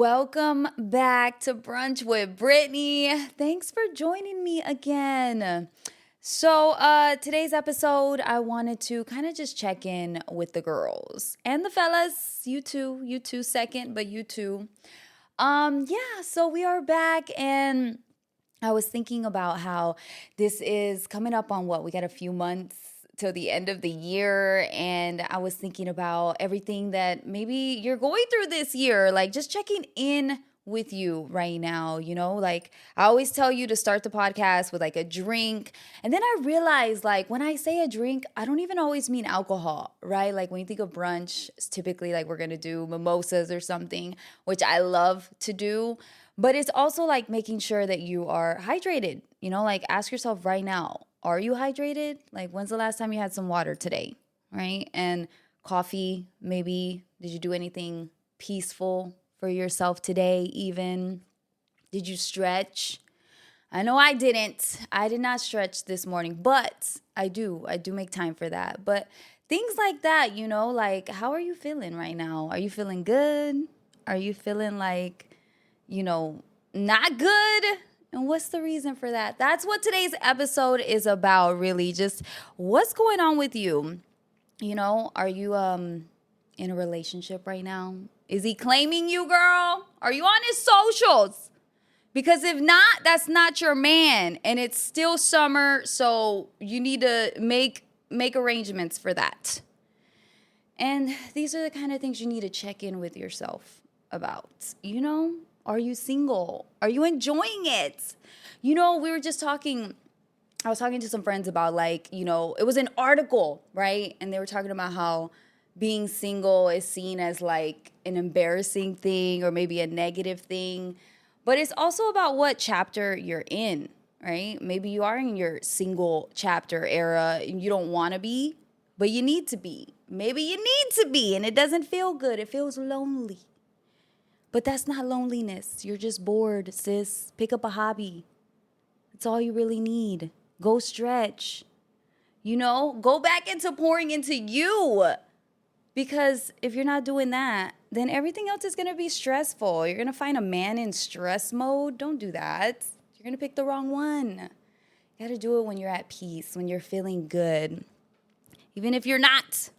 Welcome back to Brunch with Brittany. Thanks for joining me again. Today's episode, I wanted to kind of just check in with the girls and the fellas. You too, second, but you too. So we are back, and I was thinking about how this is coming up on what we got a few months till the end of the year, and I was thinking about everything that maybe you're going through this year, like just checking in with you right now. Like I always tell you to start the podcast with like a drink, and then I realized, like, when I say a drink, I don't even always mean alcohol, right? Like when you think of brunch, it's typically like we're gonna do mimosas or something, which I love to do. But it's also like making sure that you are hydrated. Like ask yourself right now, are you hydrated? Like when's the last time you had some water today, right? And coffee, maybe. Did you do anything peaceful for yourself today even? Did you stretch? I know I didn't. I did not stretch this morning, but I do. I do make time for that. But things like that, like how are you feeling right now? Are you feeling good? Are you feeling like, not good? And what's the reason for that? That's what today's episode is about, really. Just what's going on with you? Are you in a relationship right now? Is he claiming you, girl? Are you on his socials? Because if not, that's not your man, and it's still summer, so you need to make arrangements for that. And these are the kind of things you need to check in with yourself about. Are you single? Are you enjoying it? We were just talking. I was talking to some friends about, like, it was an article, right? And they were talking about how being single is seen as like an embarrassing thing or maybe a negative thing. But it's also about what chapter you're in, right? Maybe you are in your single chapter era and you don't want to be, but you need to be. Maybe you need to be and it doesn't feel good. It feels lonely. But that's not loneliness. You're just bored, sis. Pick up a hobby. That's all you really need. Go stretch. Go back into pouring into you. Because if you're not doing that, then everything else is going to be stressful. You're going to find a man in stress mode. Don't do that. You're going to pick the wrong one. You got to do it when you're at peace, when you're feeling good, even if you're not.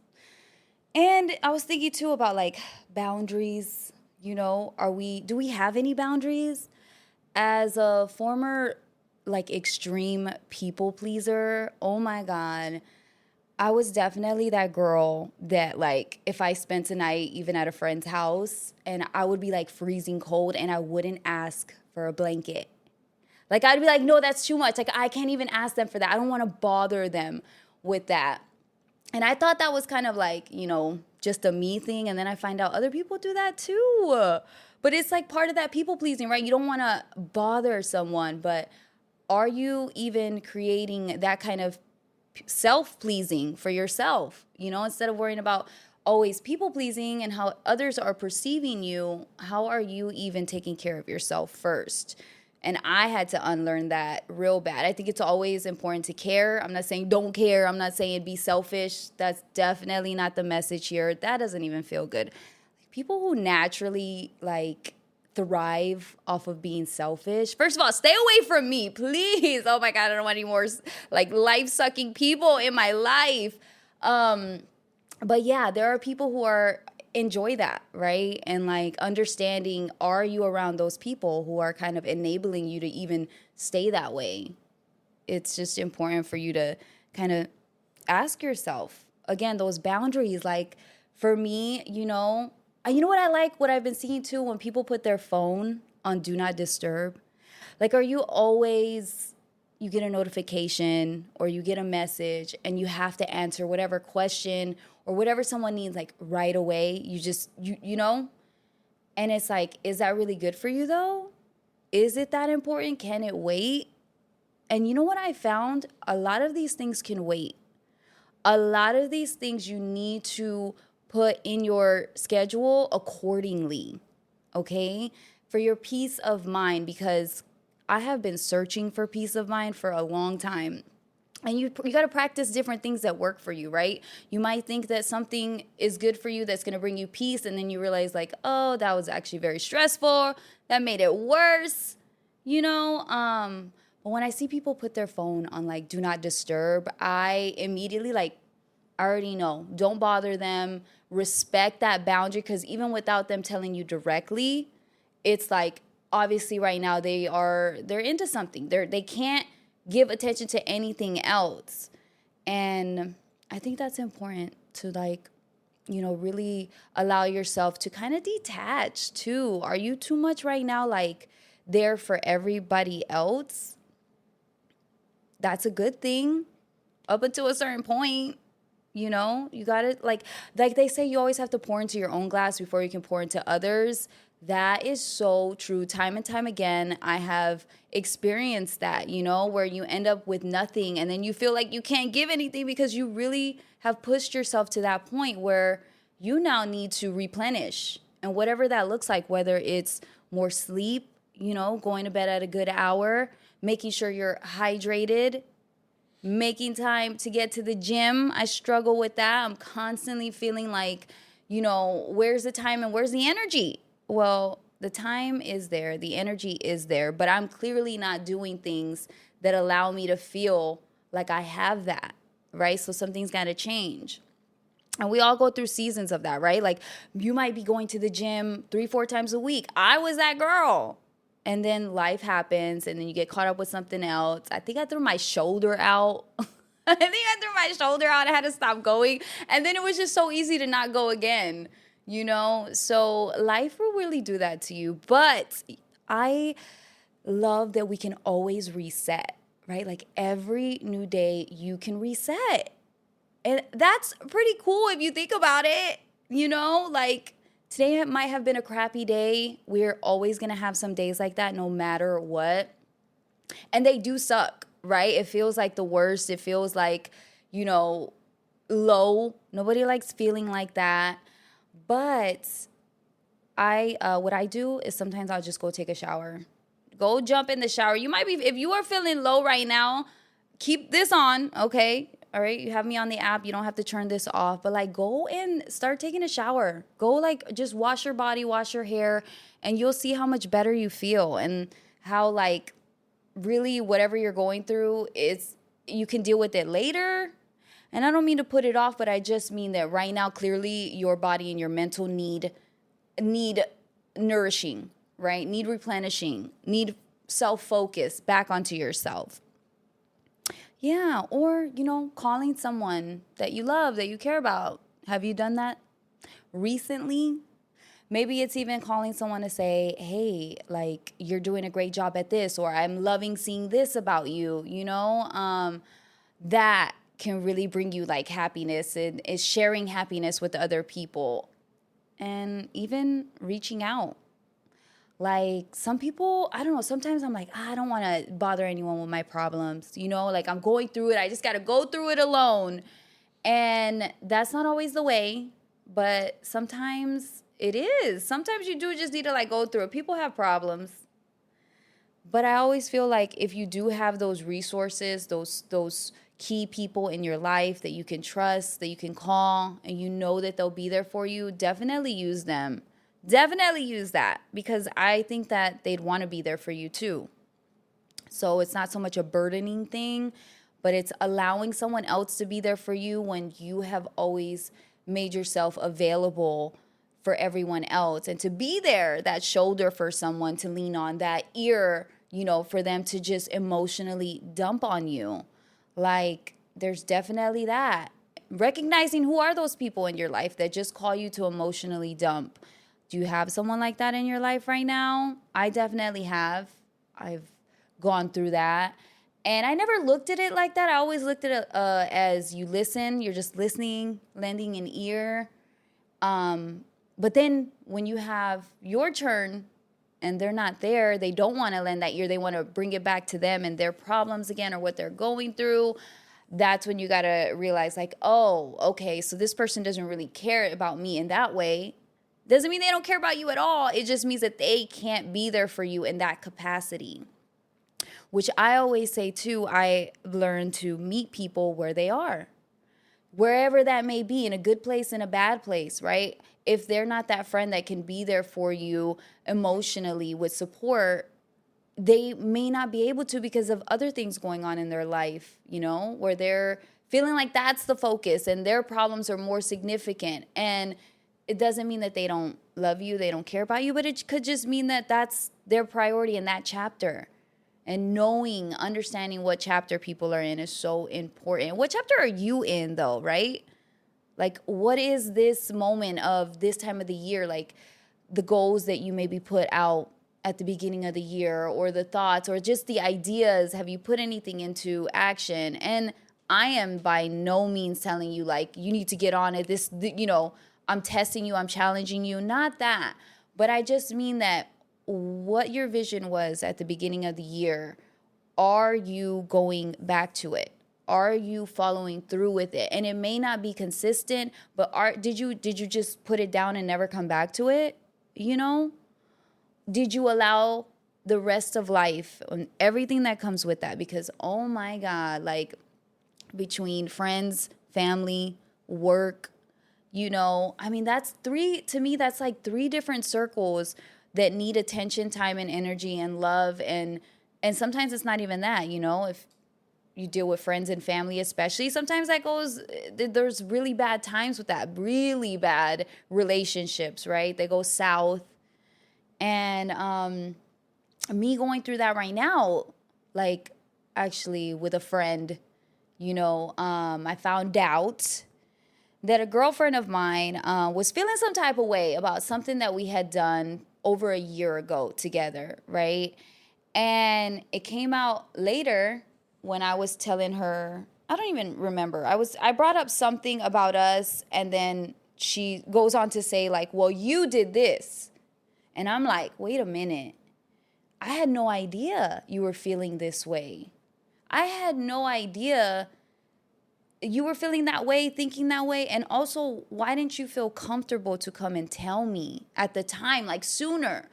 And I was thinking too about like boundaries. Do we have any boundaries? As a former like extreme people pleaser, oh my God, I was definitely that girl that, like, if I spent a night even at a friend's house and I would be like freezing cold and I wouldn't ask for a blanket. Like I'd be like, no, that's too much. Like I can't even ask them for that. I don't want to bother them with that. And I thought that was kind of like, just a me thing. And then I find out other people do that too. But it's like part of that people pleasing, right? You don't want to bother someone, but are you even creating that kind of self-pleasing for yourself? Instead of worrying about always people pleasing and how others are perceiving you, how are you even taking care of yourself first? And I had to unlearn that real bad. I think it's always important to care. I'm not saying don't care. I'm not saying be selfish. That's definitely not the message here. That doesn't even feel good. Like, people who naturally like thrive off of being selfish. First of all, stay away from me, please. Oh my God, I don't want any more like life-sucking people in my life. But yeah, there are people who enjoy that, right? And like understanding, are you around those people who are kind of enabling you to even stay that way? It's just important for you to kind of ask yourself, again, those boundaries. Like for me, what I like, what I've been seeing too, when people put their phone on do not disturb. Like, are you always, you get a notification or you get a message and you have to answer whatever question or whatever someone needs like right away? And it's like, is that really good for you though? Is it that important? Can it wait? And you know what I found? A lot of these things can wait. A lot of these things you need to put in your schedule accordingly, okay? For your peace of mind, because I have been searching for peace of mind for a long time. And you got to practice different things that work for you, right? You might think that something is good for you that's going to bring you peace, and then you realize like, oh, that was actually very stressful. That made it worse, you know? But when I see people put their phone on like do not disturb, I immediately like, I already know. Don't bother them. Respect that boundary, because even without them telling you directly, it's like obviously right now they're into something. They can't give attention to anything else. And I think that's important to like, really allow yourself to kind of detach too. Are you too much right now like there for everybody else? That's a good thing up until a certain point. You gotta like they say, you always have to pour into your own glass before you can pour into others. That is so true. Time and time again, I have experienced that, where you end up with nothing and then you feel like you can't give anything because you really have pushed yourself to that point where you now need to replenish. And whatever that looks like, whether it's more sleep, going to bed at a good hour, making sure you're hydrated, making time to get to the gym. I struggle with that. I'm constantly feeling like, where's the time and where's the energy? Well, the time is there, the energy is there, but I'm clearly not doing things that allow me to feel like I have that, right? So something's got to change. And we all go through seasons of that, right? Like you might be going to the gym 3-4 times a week. I was that girl. And then life happens and then you get caught up with something else. I think I threw my shoulder out. I had to stop going. And then it was just so easy to not go again, So life will really do that to you. But I love that we can always reset, right? Like every new day you can reset. And that's pretty cool if you think about it, like today might have been a crappy day. We're always going to have some days like that no matter what. And they do suck, right? It feels like the worst. It feels like, low. Nobody likes feeling like that. But what I do is sometimes I'll just go take a shower. Go jump in the shower. If you are feeling low right now, keep this on, okay? All right, you have me on the app. You don't have to turn this off. But, like, go and start taking a shower. Go, like, just wash your body, wash your hair, and you'll see how much better you feel and how, like, really whatever you're going through, you can deal with it later. And I don't mean to put it off, but I just mean that right now, clearly, your body and your mental need nourishing, right? Need replenishing, need self-focus back onto yourself. Yeah, or, calling someone that you love, that you care about. Have you done that recently? Maybe it's even calling someone to say, hey, like, you're doing a great job at this, or I'm loving seeing this about you, that can really bring you, like, happiness and is sharing happiness with other people. And even reaching out. Like some people, I don't know, sometimes I'm like, I don't want to bother anyone with my problems. Like I'm going through it. I just got to go through it alone. And that's not always the way, but sometimes it is. Sometimes you do just need to like go through it. People have problems. But I always feel like if you do have those resources, those key people in your life that you can trust, that you can call, and you know that they'll be there for you, definitely use them. Definitely use that because I think that they'd want to be there for you too. So it's not so much a burdening thing, but it's allowing someone else to be there for you when you have always made yourself available for everyone else, and to be there, that shoulder for someone to lean on, that ear, for them to just emotionally dump on you. Like there's definitely that. Recognizing who are those people in your life that just call you to emotionally dump. Do you have someone like that in your life right now? I definitely have. I've gone through that. And I never looked at it like that. I always looked at it as you listen. You're just listening, lending an ear. But then when you have your turn and they're not there, they don't want to lend that ear. They want to bring it back to them and their problems again or what they're going through. That's when you got to realize like, oh, okay, so this person doesn't really care about me in that way. Doesn't mean they don't care about you at all. It just means that they can't be there for you in that capacity. which I always say too, I learned to meet people where they are, wherever that may be, in a good place, in a bad place, right? If they're not that friend that can be there for you emotionally with support, they may not be able to because of other things going on in their life, where they're feeling like that's the focus and their problems are more significant. And it doesn't mean that they don't love you, they don't care about you, but it could just mean that that's their priority in that chapter. And understanding what chapter people are in is so important. What chapter are you in though, right? Like, what is this moment of this time of the year? Like, the goals that you maybe put out at the beginning of the year, or the thoughts, or just the ideas. Have you put anything into action? And I am by no means telling you, like, you need to get on it. I'm testing you, I'm challenging you. Not that. But I just mean that what your vision was at the beginning of the year, are you going back to it? Are you following through with it? And it may not be consistent, but did you just put it down and never come back to it? Did you allow the rest of life and everything that comes with that? Because, oh my God, like, between friends, family, work, that's that's like three different circles that need attention, time, and energy and love. And sometimes it's not even that, if you deal with friends and family, especially, sometimes there's really bad times with that, really bad relationships, right? They go south. And me going through that right now, like, actually with a friend, I found out that a girlfriend of mine was feeling some type of way about something that we had done over a year ago together, right? And it came out later when I was telling her, I don't even remember. I brought up something about us, and then she goes on to say, like, well, you did this. And I'm like, wait a minute. I had no idea you were feeling this way. I had no idea you were feeling that way, thinking that way. And also, why didn't you feel comfortable to come and tell me at the time, like, sooner?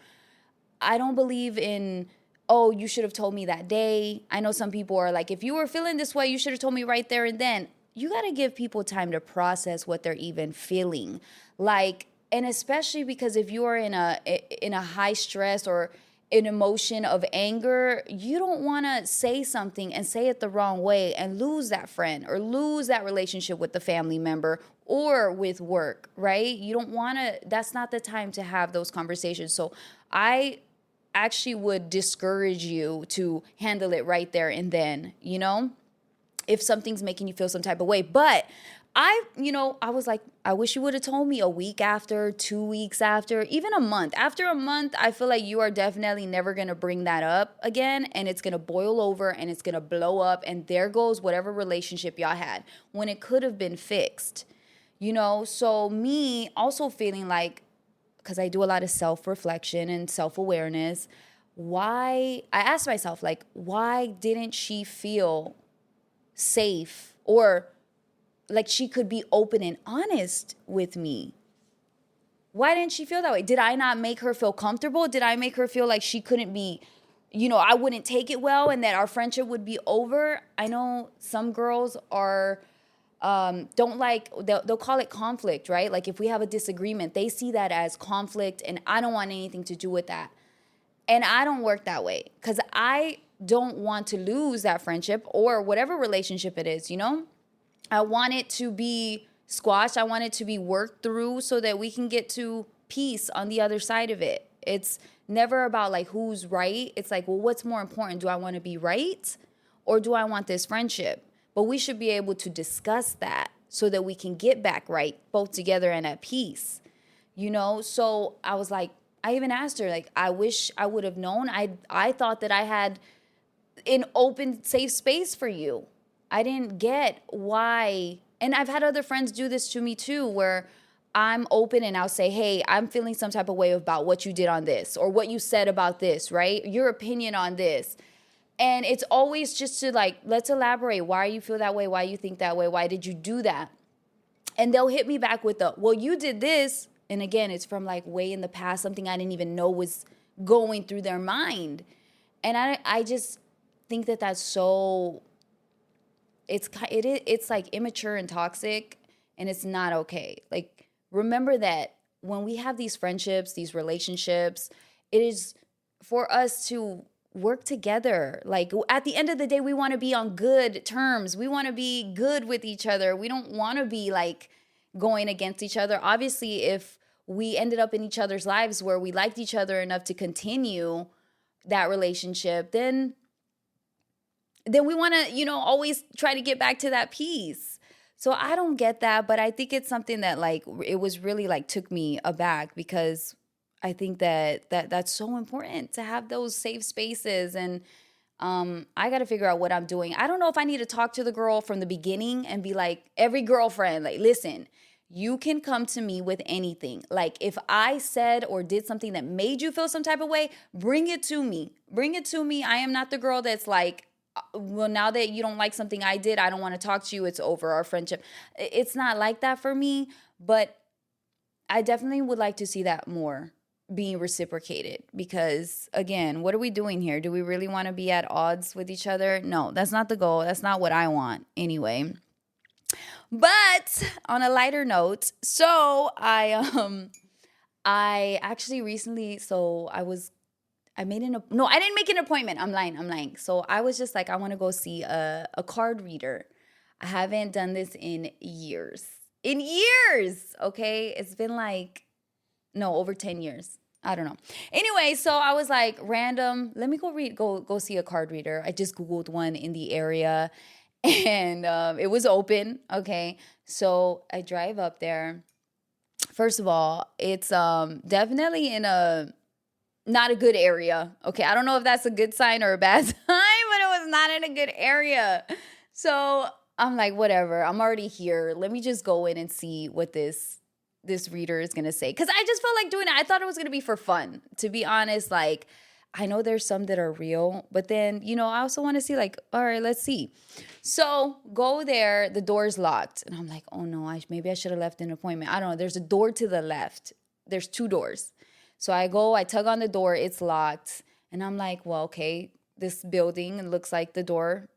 I don't believe in, oh, you should have told me that day. I know some people are like, if you were feeling this way, you should have told me right there and then. You got to give people time to process what they're even feeling. Like, and especially because if you are in a high stress or an emotion of anger, you don't want to say something and say it the wrong way and lose that friend or lose that relationship with the family member or with work, right? You don't want to, that's not the time to have those conversations. So I actually would discourage you to handle it right there and then, if something's making you feel some type of way. But I was like, I wish you would have told me a week after, 2 weeks after, even a month. After a month, I feel like you are definitely never going to bring that up again, and it's going to boil over and it's going to blow up, and there goes whatever relationship y'all had when it could have been fixed. So me also feeling like, because I do a lot of self-reflection and self-awareness, I asked myself, like, why didn't she feel safe or like she could be open and honest with me? Why didn't she feel that way? Did I not make her feel comfortable? Did I make her feel like she couldn't be, I wouldn't take it well and that our friendship would be over? I know some girls are, don't like, they'll call it conflict, right? Like if we have a disagreement, they see that as conflict and I don't want anything to do with that. And I don't work that way because I don't want to lose that friendship or whatever relationship it is, I want it to be squashed. I want it to be worked through so that we can get to peace on the other side of it. It's never about like who's right. It's like, well, what's more important? Do I want to be right or do I want this friendship? But we should be able to discuss that so that we can get back right, both together and at peace, So I was like, I even asked her, like, I wish I would have known. I thought that I had an open, safe space for you. I didn't get why. And I've had other friends do this to me too, where I'm open and I'll say, hey, I'm feeling some type of way about what you did on this or what you said about this, right? Your opinion on this. And it's always just to like, let's elaborate. Why you feel that way? Why you think that way? Why did you do that? And they'll hit me back with well, you did this. And again, it's from like way in the past, something I didn't even know was going through their mind. And I just, think that that's so, it's like immature and toxic, and it's not okay. Like, remember that when we have these friendships, these relationships, it is for us to work together. Like, at the end of the day, we want to be on good terms. We want to be good with each other. We don't want to be like going against each other. Obviously, if we ended up in each other's lives where we liked each other enough to continue that relationship, then we want to, always try to get back to that peace. So I don't get that, but I think it's something that like it was really like took me aback, because I think that's so important to have those safe spaces. And I got to figure out what I'm doing. I don't know if I need to talk to the girl from the beginning and be like, every girlfriend, like, listen, you can come to me with anything. Like, if I said or did something that made you feel some type of way, bring it to me. Bring it to me. I am not the girl that's like, well, now that you don't like something I did, I don't want to talk to you. It's over, our friendship. It's not like that for me, but I definitely would like to see that more being reciprocated, because again, what are we doing here? Do we really want to be at odds with each other? No, that's not the goal. That's not what I want anyway. But on a lighter note, so I actually recently, I didn't make an appointment. I'm lying. So I was just like, I want to go see a card reader. I haven't done this in years. Okay? It's been like, no, over 10 years. I don't know. Anyway, so I was like, random, let me go see a card reader. I just Googled one in the area, and it was open. Okay. So I drive up there. First of all, it's definitely in a not a good area. Okay, I don't know if that's a good sign or a bad sign, but it was not in a good area. So I'm like, whatever, I'm already here. Let me just go in and see what this reader is gonna say. Cause I just felt like doing it. I thought it was gonna be for fun. To be honest, like, I know there's some that are real, but then, I also want to see, like, all right, let's see. So go there, the door's locked. And I'm like, oh no, maybe I should have left an appointment. I don't know. There's a door to the left. There's 2 doors. So I tug on the door, it's locked. And I'm like, well, okay, this building, it looks like the door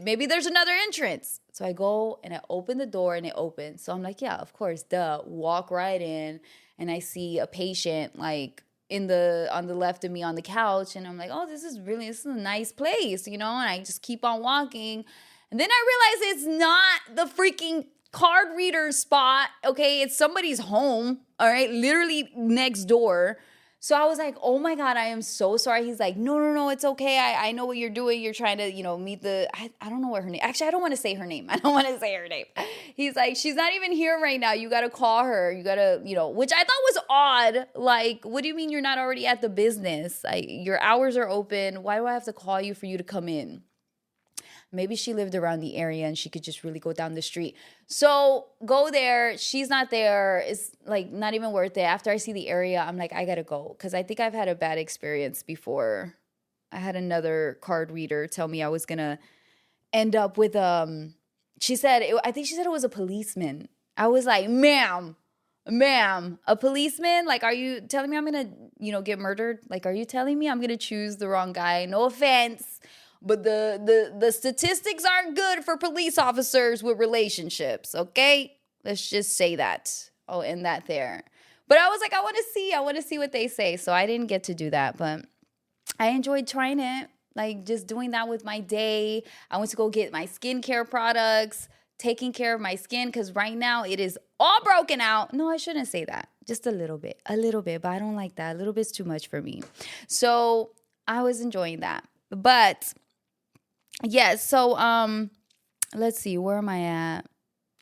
maybe there's another entrance. So I go and I open the door and it opens. So I'm like, yeah, of course, duh. Walk right in, and I see a patient like on the left of me on the couch. And I'm like, oh, this is a nice place, And I just keep on walking. And then I realize it's not the freaking card reader spot, okay? It's somebody's home, all right? Literally next door. So I was like, oh my God, I am so sorry. He's like, no, it's okay. I know what you're doing. You're trying to, meet I don't know what her name. Actually, I don't want to say her name. He's like, she's not even here right now. You got to call her. You got to, which I thought was odd. Like, what do you mean you're not already at the business? Your hours are open. Why do I have to call you for you to come in? Maybe she lived around the area and she could just really go down the street. So go there. She's not there. It's like not even worth it. After I see the area, I'm like, I gotta go. Because I think I've had a bad experience before. I had another card reader tell me I was gonna end up with I think she said it was a policeman. I was like, ma'am, a policeman? Like, are you telling me I'm gonna, get murdered? Like, are you telling me I'm gonna choose the wrong guy? No offense. But the statistics aren't good for police officers with relationships, okay? Let's just say that. I'll end that there. But I was like, I want to see what they say. So I didn't get to do that, but I enjoyed trying it. Like, just doing that with my day. I went to go get my skincare products, taking care of my skin, because right now it is all broken out. No, I shouldn't say that. Just a little bit, but I don't like that. A little bit's too much for me. So I was enjoying that. But yes, so let's see, where am I at?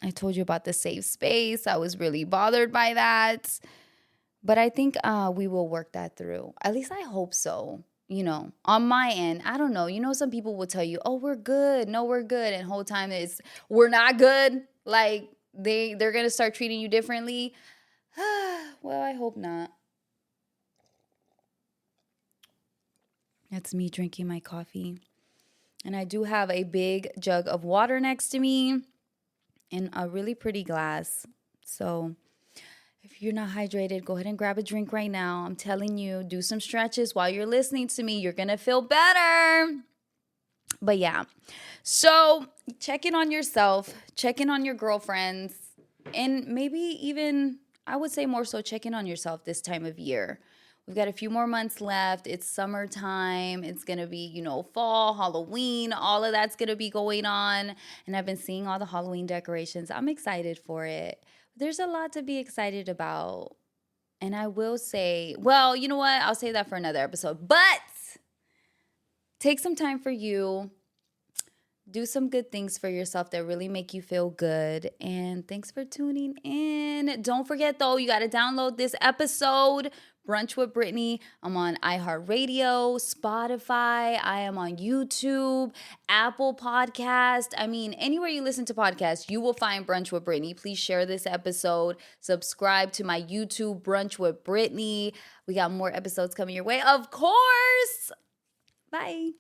I told you about the safe space. I was really bothered by that. But I think we will work that through. At least I hope so. On my end, I don't know. Some people will tell you, oh, we're good. No, we're good. And the whole time we're not good. Like, they're going to start treating you differently. Well, I hope not. That's me drinking my coffee. And I do have a big jug of water next to me in a really pretty glass. So if you're not hydrated, go ahead and grab a drink right now. I'm telling you, do some stretches while you're listening to me. You're going to feel better. But yeah, so check in on yourself, check in on your girlfriends, and maybe even, I would say more so, check in on yourself this time of year. We've got a few more months left. It's summertime. It's going to be, fall, Halloween, all of that's going to be going on. And I've been seeing all the Halloween decorations. I'm excited for it. There's a lot to be excited about. And I will say, well, you know what? I'll save that for another episode. But take some time for you. Do some good things for yourself that really make you feel good. And thanks for tuning in. Don't forget, though, you got to download this episode, Brunch with Brittany. I'm on iHeartRadio, Spotify. I am on YouTube, Apple Podcast. I mean, anywhere you listen to podcasts, you will find Brunch with Brittany. Please share this episode. Subscribe to my YouTube, Brunch with Brittany. We got more episodes coming your way, of course. Bye.